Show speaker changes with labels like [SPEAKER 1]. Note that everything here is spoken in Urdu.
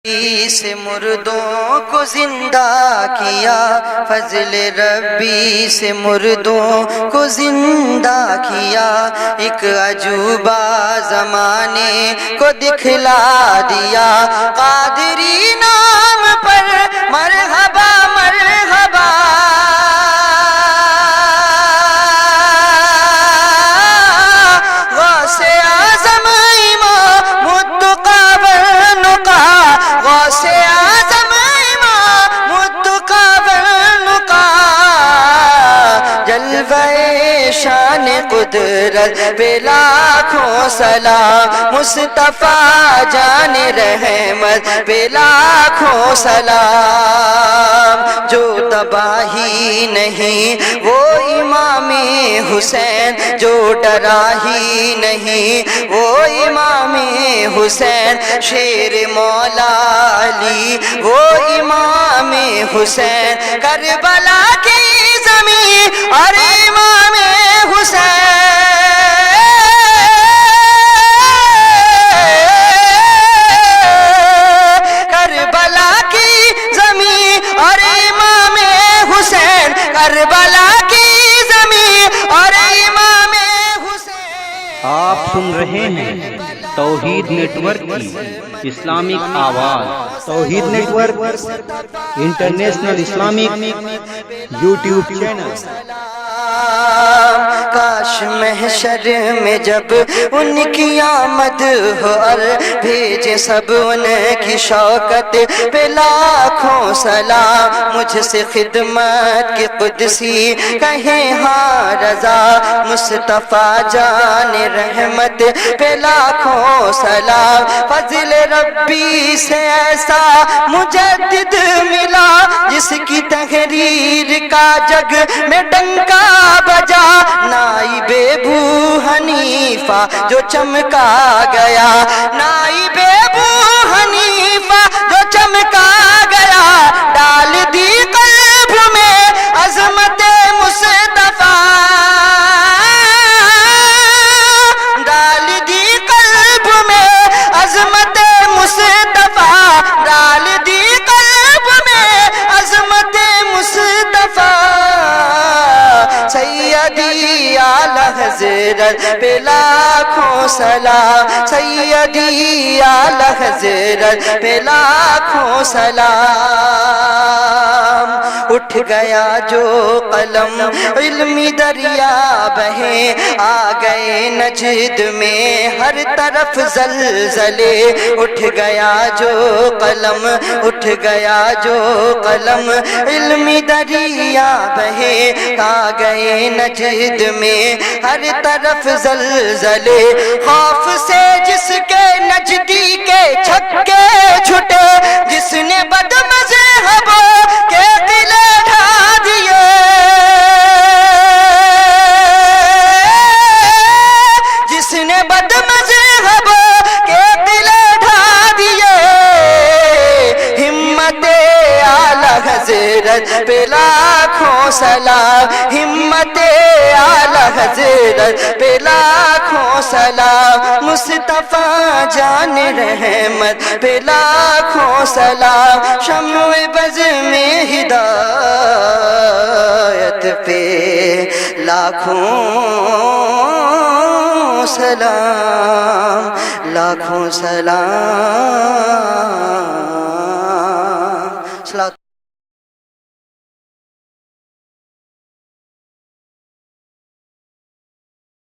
[SPEAKER 1] سے مردوں کو زندہ کیا، فضل ربی سے مردوں کو زندہ کیا، ایک عجوبہ زمانے کو دکھلا دیا، قادری نام پر مرحبا مرحبا، غوث اعظم امام التقی والنقا، غوث اعظم امام التقی والنقا، جلوہ شان قدرت پہ لاکھوں سلام، مصطفیٰ جان رحمت پہ لاکھوں سلام، جو تباہی نہیں وہ امام حسین، جو ڈرا ہی نہیں وہ امام حسین، شیر مولا علی وہ امام حسین، کربلا کی زمین اور امام حسین، کربلا کی زمین اور امام حسین، کربلا کی زمین اور امام حسین۔
[SPEAKER 2] آپ سن رہے ہیں توحید نیٹ ورک کی اسلامک آواز۔ Tauheed network international Islamic YouTube channel.
[SPEAKER 1] کاش محشر میں جب ان کی آمد ہو اور بھیجے سب ان کی شوکت پہ لاکھوں سلام، مجھ سے خدمت کی قدسی کہیں ہاں رضا، مصطفیٰ جان رحمت پہ لاکھوں سلام، فضل ربی سے ایسا مجدد ملا جس کی تحریر کا جگ میں ڈنکا بجا، نائب ابو حنیفہ جو چمکا گیا، نائب ابو حنیفہ جو چمکا گیا، ڈال دی قلب میں عظمت مصطفیٰ، ڈال دی قلب میں عظمت مصطفیٰ، ڈال دی قلب میں عظمت مصطفیٰ، سیدی اعلی حضرت پہ لاکھوں سلام، سیدی اعلی حضرت پہ لاکھوں سلام، اٹھ گیا جو قلم علمی دریا بہے، آ گئے نجد میں ہر طرف زلزلے، اٹھ گیا جو قلم، اٹھ گیا جو قلم علمی دریا بہے، آ گئے نجد میں ہر طرف زلزلے، خوف سے جس کے نجدی کے چھکے چھٹے، جس نے بد مذہبوں کے قلعے ڈھا دیے، جس نے بد مذہبوں کے قلعے ڈھا دیے، ہمت اعلی حضرت پہ لاکھوں سلام، ہمت اعلی حضرت پہ لاکھوں سلام، مصطفیٰ جان رحمت پہ لاکھوں سلام، شمع بز میں ہدایت پہ لاکھوں سلام، لاکھوں سلام۔